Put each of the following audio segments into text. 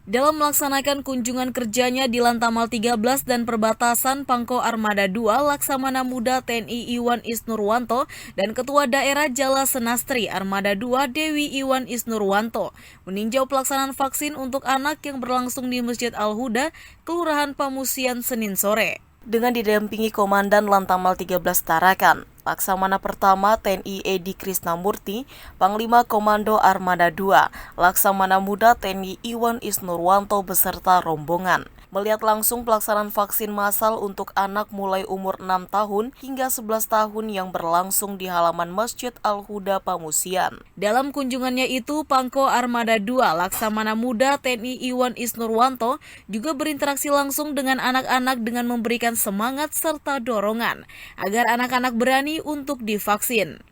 Dalam melaksanakan kunjungan kerjanya di Lantamal 13 dan perbatasan Pangko Armada 2, Laksamana Muda TNI Iwan Isnurwanto dan Ketua Daerah Jala Senastri Armada 2 Dewi Iwan Isnurwanto meninjau pelaksanaan vaksin untuk anak yang berlangsung di Masjid Al-Huda, Kelurahan Pamusian, Senin sore. Dengan didampingi Komandan Lantamal 13 Tarakan, Laksamana Pertama TNI Edi Krisnamurti, Panglima Komando Armada 2, Laksamana Muda TNI Iwan Isnurwanto beserta rombongan melihat langsung pelaksanaan vaksin massal untuk anak mulai umur 6 tahun hingga 11 tahun yang berlangsung di halaman Masjid Al-Huda Pamusian. Dalam kunjungannya itu, Pangko Armada 2 Laksamana Muda TNI Iwan Isnurwanto juga berinteraksi langsung dengan anak-anak dengan memberikan semangat serta dorongan agar anak-anak berani untuk divaksin.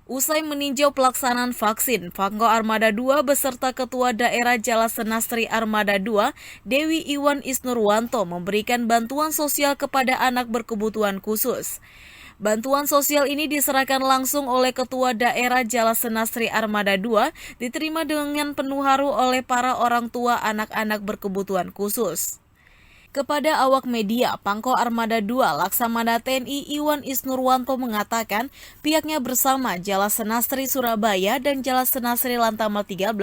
Usai meninjau pelaksanaan vaksin, Pangko Armada 2 beserta Ketua Daerah Jala Senastri Armada 2, Dewi Iwan Isnurwanto memberikan bantuan sosial kepada anak berkebutuhan khusus. Bantuan sosial ini diserahkan langsung oleh Ketua Daerah Jala Senastri Armada 2, diterima dengan penuh haru oleh para orang tua anak-anak berkebutuhan khusus. Kepada awak media, Pangko Armada 2 Laksamana TNI Iwan Isnurwanto mengatakan pihaknya bersama Jala Senastri Surabaya dan Jala Senastri Lantamal 13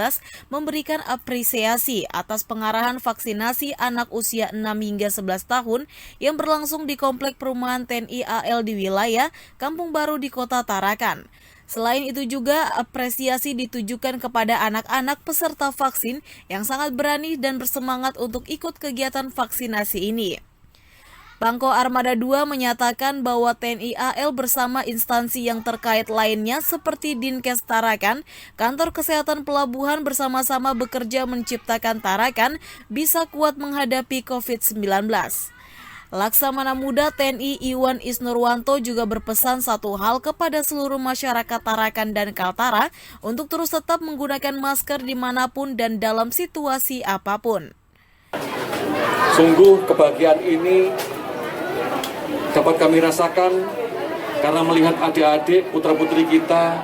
memberikan apresiasi atas pengarahan vaksinasi anak usia 6 hingga 11 tahun yang berlangsung di Komplek Perumahan TNI AL di wilayah Kampung Baru di Kota Tarakan. Selain itu juga apresiasi ditujukan kepada anak-anak peserta vaksin yang sangat berani dan bersemangat untuk ikut kegiatan vaksinasi ini. Pangko Armada 2 menyatakan bahwa TNI AL bersama instansi yang terkait lainnya seperti Dinkes Tarakan, Kantor Kesehatan Pelabuhan bersama-sama bekerja menciptakan Tarakan bisa kuat menghadapi COVID-19. Laksamana Muda TNI Iwan Isnurwanto juga berpesan satu hal kepada seluruh masyarakat Tarakan dan Kaltara untuk terus tetap menggunakan masker dimanapun dan dalam situasi apapun. Sungguh kebahagiaan ini dapat kami rasakan karena melihat adik-adik putra-putri kita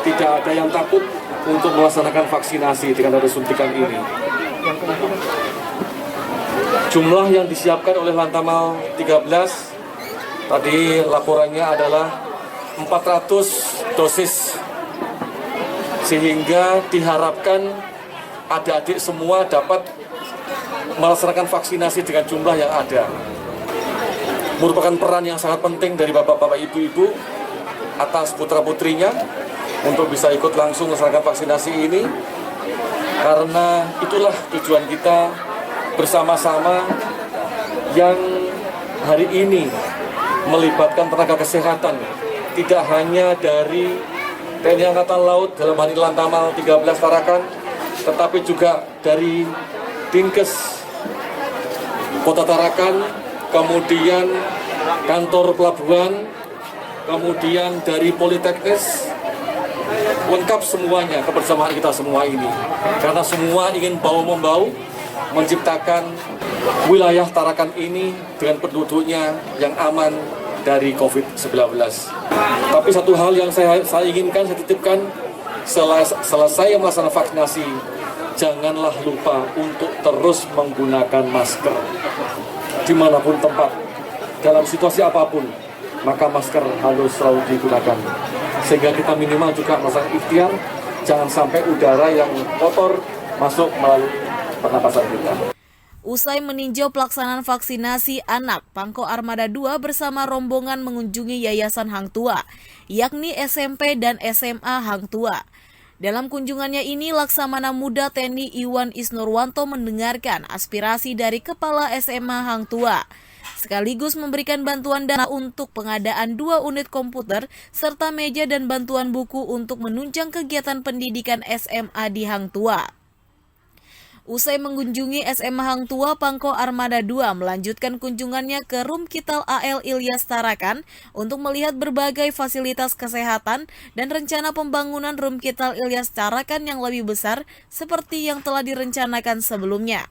tidak ada yang takut untuk melaksanakan vaksinasi dengan ada suntikan ini. Jumlah yang disiapkan oleh Lantamal 13 tadi laporannya adalah 400 dosis, sehingga diharapkan adik-adik semua dapat melaksanakan vaksinasi dengan jumlah yang ada. Merupakan peran yang sangat penting dari bapak-bapak ibu-ibu atas putra-putrinya untuk bisa ikut langsung melaksanakan vaksinasi ini, karena itulah tujuan kita bersama-sama yang hari ini melibatkan tenaga kesehatan tidak hanya dari TNI Angkatan Laut dalam hal ini Lantamal 13 Tarakan, tetapi juga dari Dinkes Kota Tarakan, kemudian kantor pelabuhan, kemudian dari Politeknis, lengkap semuanya kebersamaan kita semua ini, karena semua ingin bahu-membahu menciptakan wilayah Tarakan ini dengan penduduknya yang aman dari COVID-19. Tapi satu hal yang saya inginkan, saya titipkan, selesai melaksanakan vaksinasi, janganlah lupa untuk terus menggunakan masker dimanapun tempat, dalam situasi apapun, maka masker harus selalu digunakan. Sehingga kita minimal juga melaksanakan ikhtiar, jangan sampai udara yang kotor masuk melalui pernapasan kita. Usai meninjau pelaksanaan vaksinasi anak, Pangko Armada 2 bersama rombongan mengunjungi Yayasan Hang Tua, yakni SMP dan SMA Hang Tua. Dalam kunjungannya ini, Laksamana Muda TNI Iwan Isnurwanto mendengarkan aspirasi dari Kepala SMA Hang Tua, sekaligus memberikan bantuan dana untuk pengadaan 2 unit komputer serta meja dan bantuan buku untuk menunjang kegiatan pendidikan SMA di Hang Tua. Usai mengunjungi SMA Hang Tua, Pangko Armada 2 melanjutkan kunjungannya ke Rumkital AL Ilyas Tarakan untuk melihat berbagai fasilitas kesehatan dan rencana pembangunan Rumkital Ilyas Tarakan yang lebih besar seperti yang telah direncanakan sebelumnya.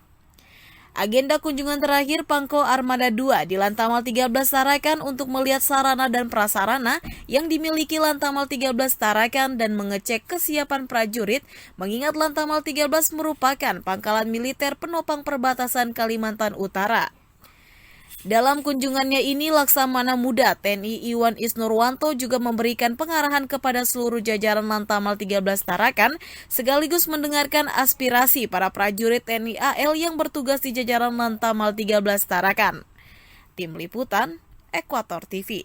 Agenda kunjungan terakhir Pangko Armada 2 di Lantamal 13 Tarakan untuk melihat sarana dan prasarana yang dimiliki Lantamal 13 Tarakan dan mengecek kesiapan prajurit, mengingat Lantamal 13 merupakan pangkalan militer penopang perbatasan Kalimantan Utara. Dalam kunjungannya ini, Laksamana Muda TNI Iwan Isnurwanto juga memberikan pengarahan kepada seluruh jajaran Lantamal 13 Tarakan, sekaligus mendengarkan aspirasi para prajurit TNI AL yang bertugas di jajaran Lantamal 13 Tarakan. Tim Liputan, Ekuator TV.